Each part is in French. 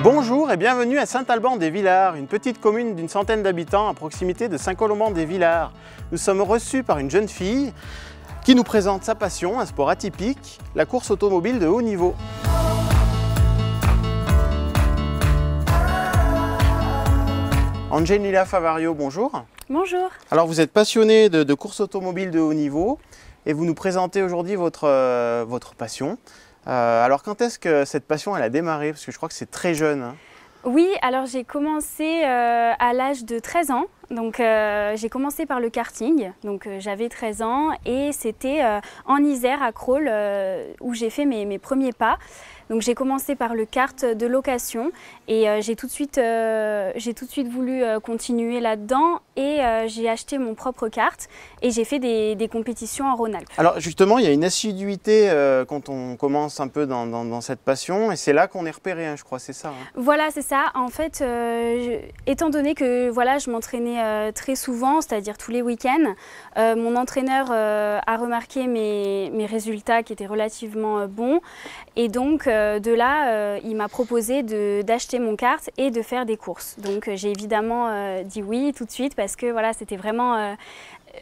Bonjour et bienvenue à Saint-Alban-des-Villars, une petite commune d'une centaine d'habitants à proximité de Saint-Colomban-des-Villars. Nous sommes reçus par une jeune fille qui nous présente sa passion, un sport atypique, la course automobile de haut niveau. Angelina Favario, bonjour. Bonjour. Alors vous êtes passionnée de course automobile de haut niveau et vous nous présentez aujourd'hui votre passion. Alors quand est-ce que cette passion elle a démarré? Parce que je crois que c'est très jeune. Hein. Oui, alors j'ai commencé à l'âge de 13 ans. Donc j'ai commencé par le karting, donc j'avais 13 ans et c'était en Isère à Crolles où j'ai fait mes premiers pas. Donc j'ai commencé par le kart de location et j'ai tout de suite voulu continuer là-dedans et j'ai acheté mon propre kart et j'ai fait des compétitions en Rhône-Alpes. Alors justement, il y a une assiduité quand on commence un peu dans cette passion et c'est là qu'on est repéré, hein, je crois, c'est ça. Hein. Voilà, c'est ça. En fait, étant donné que voilà, je m'entraînais très souvent, c'est-à-dire tous les week-ends, mon entraîneur a remarqué mes résultats qui étaient relativement bons et donc de là, il m'a proposé d'acheter mon kart et de faire des courses. Donc j'ai évidemment dit oui tout de suite parce que voilà, c'était vraiment...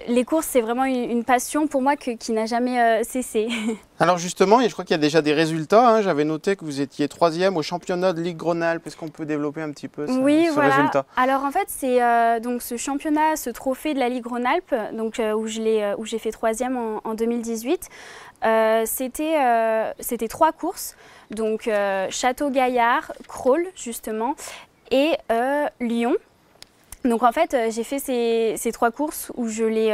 les courses, c'est vraiment une passion pour moi qui n'a jamais cessé. Alors justement, je crois qu'il y a déjà des résultats. Hein. J'avais noté que vous étiez 3e au championnat de Ligue Rhône-Alpes. Est-ce qu'on peut développer un petit peu ce résultat? Alors en fait, c'est donc ce championnat, ce trophée de la Ligue Rhône-Alpes, donc où j'ai fait 3e en 2018. C'était 3 courses, donc Château-Gaillard, Crolles justement, et Lyon. Donc en fait, j'ai fait ces 3 courses où je les...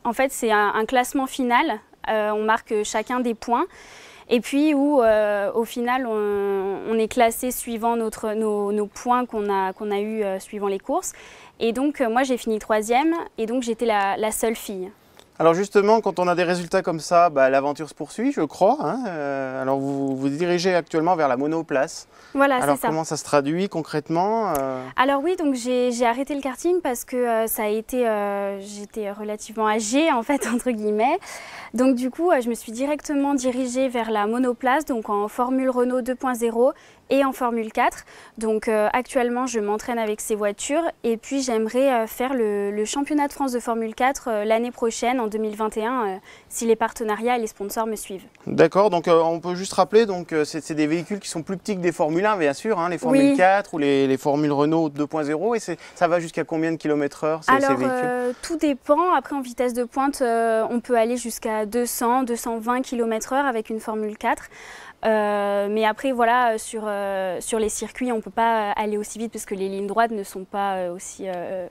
en fait, c'est un classement final. On marque chacun des points. Et puis où, au final, on est classé suivant nos points qu'on a eu suivant les courses. Et donc, moi, j'ai fini 3e et donc j'étais la seule fille. Alors justement, quand on a des résultats comme ça, l'aventure se poursuit, je crois. Hein. Alors vous vous dirigez actuellement vers la monoplace. Voilà, c'est ça. Alors comment ça se traduit concrètement? Alors oui, donc j'ai arrêté le karting parce que j'étais relativement âgée en fait, entre guillemets. Donc du coup, je me suis directement dirigée vers la monoplace, donc en Formule Renault 2.0 et en Formule 4. Donc actuellement, je m'entraîne avec ces voitures et puis j'aimerais faire le championnat de France de Formule 4 l'année prochaine, en 2021, si les partenariats et les sponsors me suivent. D'accord, donc on peut juste rappeler, donc c'est des véhicules qui sont plus petits que des Formule 1, bien sûr, hein, les Formule 4 ou les Formule Renault 2.0, et ça va jusqu'à combien de kilomètres/heure ces véhicules? Tout dépend. Après, en vitesse de pointe, on peut aller jusqu'à 200-220 km/h avec une Formule 4. Mais après, voilà, sur les circuits, on ne peut pas aller aussi vite parce que les lignes droites ne sont pas aussi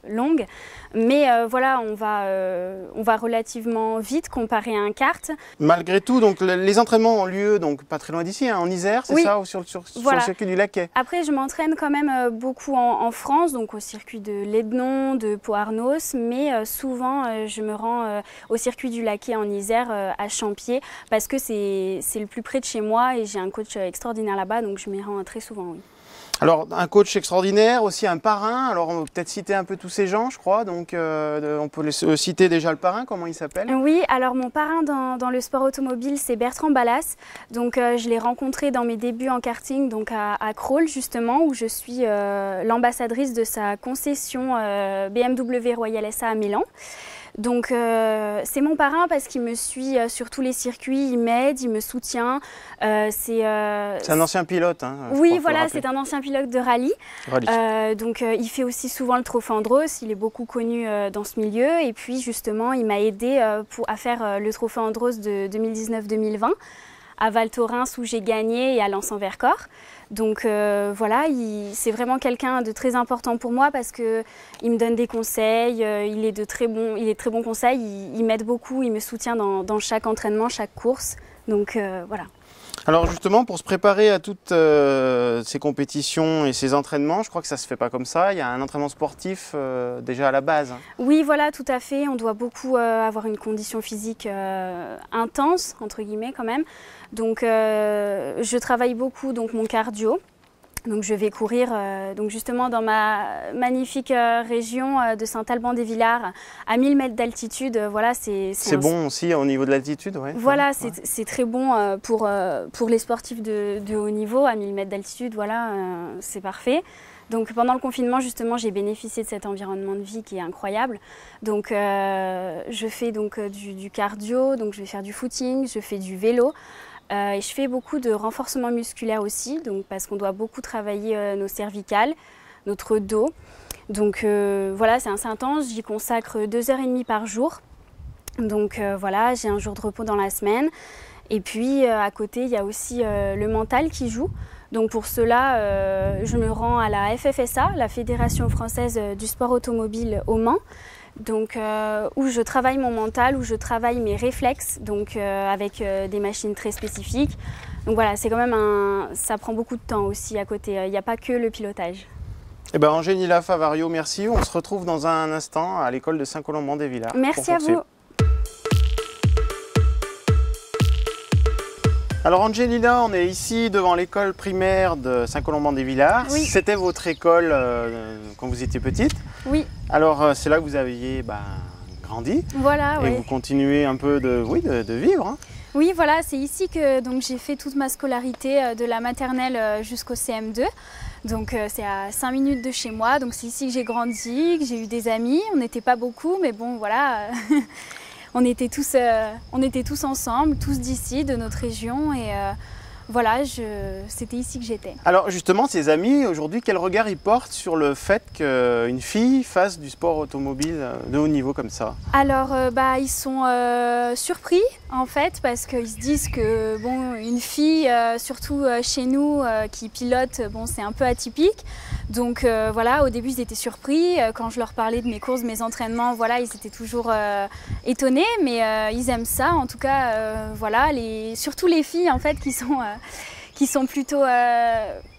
longues. Mais voilà, on va relativement vite comparé à un kart. Malgré tout, donc, les entraînements ont lieu donc, pas très loin d'ici, hein, en Isère, c'est ça, ou sur le circuit du Laquais? Après, je m'entraîne quand même beaucoup en France, donc au circuit de Lédenon, de Pau-Arnos, mais souvent je me rends au circuit du Laquais en Isère, à Champier, parce que c'est le plus près de chez moi. Et j'ai un coach extraordinaire là-bas, donc je m'y rends très souvent, oui. Alors, un coach extraordinaire, aussi un parrain. Alors, on va peut-être citer un peu tous ces gens, je crois. Donc, on peut citer déjà le parrain, comment il s'appelle? Oui, alors mon parrain dans le sport automobile, c'est Bertrand Ballas. Donc, je l'ai rencontré dans mes débuts en karting, donc à Crolles, justement, où je suis l'ambassadrice de sa concession BMW Royal SA à Milan. Donc c'est mon parrain parce qu'il me suit sur tous les circuits, il m'aide, il me soutient. C'est un ancien pilote. Hein, oui, voilà, c'est un ancien pilote de rallye. Donc il fait aussi souvent le Trophée Andros, il est beaucoup connu dans ce milieu. Et puis justement, il m'a aidé à faire le Trophée Andros de 2019-2020 à Val Thorens où j'ai gagné et à Lens-en-Vercors. Donc voilà, c'est vraiment quelqu'un de très important pour moi parce qu'il me donne des conseils, il est de très bons conseils, il m'aide beaucoup, il me soutient dans chaque entraînement, chaque course. Donc voilà. Alors justement, pour se préparer à toutes ces compétitions et ces entraînements, je crois que ça ne se fait pas comme ça. Il y a un entraînement sportif déjà à la base. Oui, voilà, tout à fait. On doit beaucoup avoir une condition physique intense, entre guillemets quand même. Donc je travaille beaucoup mon cardio. Donc je vais courir donc justement dans ma magnifique région de Saint-Alban-des-Villars à 1000 mètres d'altitude. Voilà, c'est bon aussi au niveau de l'altitude, ouais. Voilà, c'est très bon pour les sportifs de haut niveau à 1000 mètres d'altitude. Voilà, c'est parfait. Donc pendant le confinement, justement, j'ai bénéficié de cet environnement de vie qui est incroyable. Donc je fais donc du cardio, donc je vais faire du footing, je fais du vélo. Et je fais beaucoup de renforcement musculaire aussi, donc parce qu'on doit beaucoup travailler nos cervicales, notre dos. Donc voilà, c'est assez intense, j'y consacre 2h30 par jour. Donc voilà, j'ai un jour de repos dans la semaine. Et puis à côté, il y a aussi le mental qui joue. Donc pour cela, je me rends à la FFSA, la Fédération française du sport automobile au Mans. Donc, où je travaille mon mental, où je travaille mes réflexes, donc avec des machines très spécifiques. Donc voilà, c'est quand même ça prend beaucoup de temps aussi à côté. Il n'y a pas que le pilotage. Eh ben, Angelina Favario, merci. On se retrouve dans un instant à l'école de Saint-Colomban-des-Villars. Merci à vous. Alors Angelina, on est ici devant l'école primaire de Saint-Colomban-des-Villars. Oui. C'était votre école quand vous étiez petite. Oui. Alors c'est là que vous aviez grandi. Voilà, et vous continuez un peu de vivre. Hein. Oui, voilà, c'est ici que j'ai fait toute ma scolarité de la maternelle jusqu'au CM2. Donc c'est à 5 minutes de chez moi. Donc c'est ici que j'ai grandi, que j'ai eu des amis. On n'était pas beaucoup, mais bon, voilà. On était tous ensemble, tous d'ici, de notre région, et voilà, c'était ici que j'étais. Alors justement, ces amis, aujourd'hui, quel regard ils portent sur le fait qu'une fille fasse du sport automobile de haut niveau comme ça? Alors, ils sont surpris, en fait, parce qu'ils se disent que, bon, une fille, surtout chez nous, qui pilote, bon, c'est un peu atypique. Donc voilà, au début ils étaient surpris, quand je leur parlais de mes courses, de mes entraînements, voilà, ils étaient toujours étonnés, mais ils aiment ça, en tout cas, voilà, surtout les filles en fait qui sont plutôt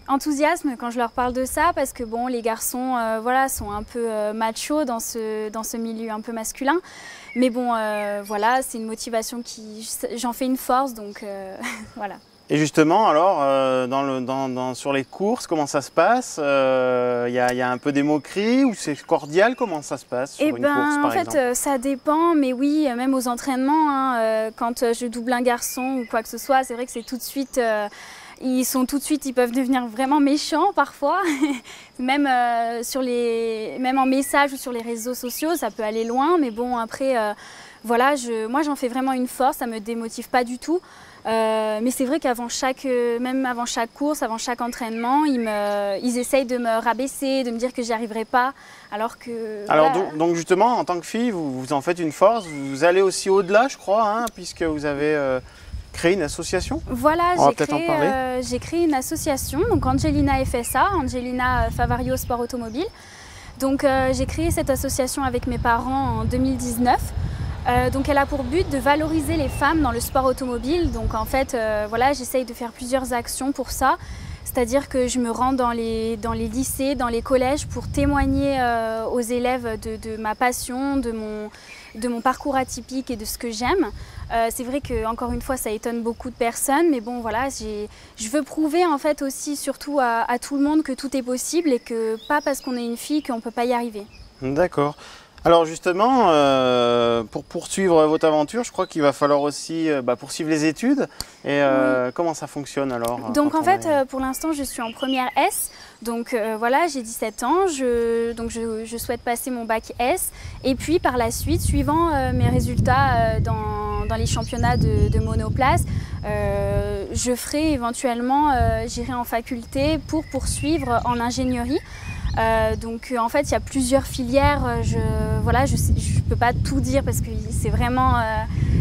enthousiastes quand je leur parle de ça, parce que bon, les garçons voilà, sont un peu machos dans ce milieu un peu masculin. Mais bon, voilà, c'est une motivation j'en fais une force, donc voilà. Et justement, alors, sur les courses, comment ça se passe? Y a un peu des moqueries ou c'est cordial? Comment ça se passe sur une course, par exemple? En fait, ça dépend, mais oui, même aux entraînements, hein, quand je double un garçon ou quoi que ce soit, c'est vrai que c'est tout de suite... ils peuvent devenir vraiment méchants parfois, même en message ou sur les réseaux sociaux, ça peut aller loin, mais bon, après, voilà, moi j'en fais vraiment une force, ça ne me démotive pas du tout. Mais c'est vrai même avant chaque course, avant chaque entraînement, ils essayent de me rabaisser, de me dire que j'y arriverai pas, alors que... Alors voilà. donc justement, en tant que fille, vous en faites une force, vous allez aussi au-delà, je crois, hein, puisque vous avez créé une association. Voilà, j'ai créé une association, donc Angelina FSA, Angelina Favario Sport Automobile. Donc j'ai créé cette association avec mes parents en 2019. Donc elle a pour but de valoriser les femmes dans le sport automobile. Donc en fait, voilà, j'essaye de faire plusieurs actions pour ça. C'est-à-dire que je me rends dans les lycées, dans les collèges pour témoigner aux élèves de ma passion, de mon parcours atypique et de ce que j'aime. C'est vrai que, encore une fois, ça étonne beaucoup de personnes, mais bon, voilà, je veux prouver en fait aussi, surtout à tout le monde, que tout est possible et que pas parce qu'on est une fille qu'on ne peut pas y arriver. D'accord. Alors justement, pour poursuivre votre aventure, je crois qu'il va falloir aussi poursuivre les études. Et oui. Comment ça fonctionne alors? Donc en fait, pour l'instant, je suis en première S. Donc voilà, j'ai 17 ans, je souhaite passer mon bac S. Et puis par la suite, suivant mes résultats dans les championnats de monoplace, je ferai éventuellement, j'irai en faculté pour poursuivre en ingénierie. Donc en fait il y a plusieurs filières, je peux pas tout dire parce que c'est vraiment,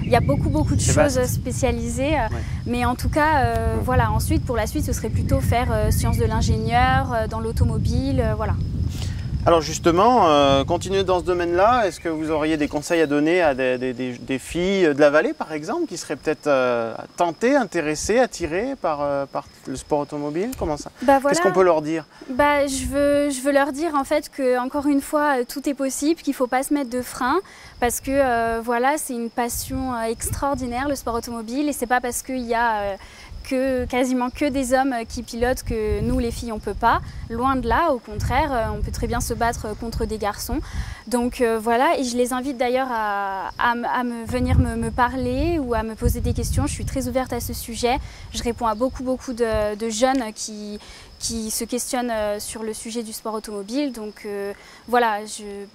il y a beaucoup de choses spécialisées, ouais. Mais en tout cas voilà, ensuite pour la suite ce serait plutôt faire sciences de l'ingénieur, dans l'automobile, voilà. Alors justement, continuer dans ce domaine-là, est-ce que vous auriez des conseils à donner à des filles de la vallée par exemple qui seraient peut-être tentées, intéressées, attirées par le sport automobile? Comment ça? Voilà. Qu'est-ce qu'on peut leur dire? Je veux leur dire en fait que, encore une fois, tout est possible, qu'il ne faut pas se mettre de frein parce que voilà, c'est une passion extraordinaire le sport automobile et c'est pas parce qu'il y a quasiment que des hommes qui pilotent, que nous les filles on peut pas. Loin de là, au contraire, on peut très bien se battre contre des garçons. Donc voilà, et je les invite d'ailleurs à venir me parler ou à me poser des questions. Je suis très ouverte à ce sujet. Je réponds à beaucoup de jeunes qui se questionnent sur le sujet du sport automobile. Donc voilà,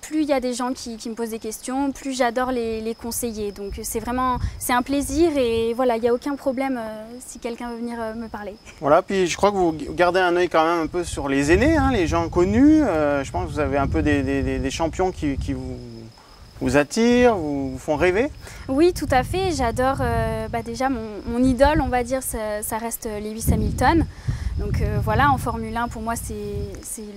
plus il y a des gens qui me posent des questions, plus j'adore les conseiller. Donc c'est un plaisir et voilà, il n'y a aucun problème si quelqu'un veut venir me parler. Voilà, puis je crois que vous gardez un œil quand même un peu sur les aînés, hein, les gens connus. Je pense que vous avez un peu des champions qui vous attirent, vous font rêver. Oui, tout à fait. J'adore déjà mon idole, on va dire, ça reste Lewis Hamilton. Donc voilà, en Formule 1, pour moi, c'est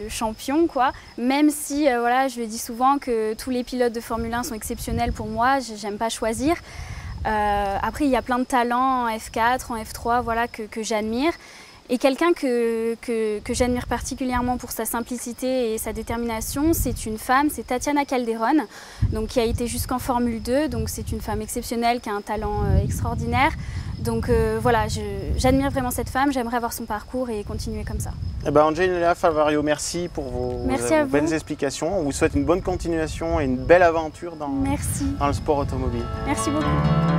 le champion, quoi. Même si, voilà, je le dis souvent que tous les pilotes de Formule 1 sont exceptionnels pour moi, j'aime pas choisir. Après, il y a plein de talents en F4, en F3, voilà, que j'admire. Et quelqu'un que j'admire particulièrement pour sa simplicité et sa détermination, c'est une femme, c'est Tatiana Calderone, donc, qui a été jusqu'en Formule 2. Donc c'est une femme exceptionnelle, qui a un talent extraordinaire. Donc voilà, j'admire vraiment cette femme, j'aimerais avoir son parcours et continuer comme ça. Eh ben, Angelina Favario, merci pour vos belles explications. On vous souhaite une bonne continuation et une belle aventure dans le sport automobile. Merci beaucoup.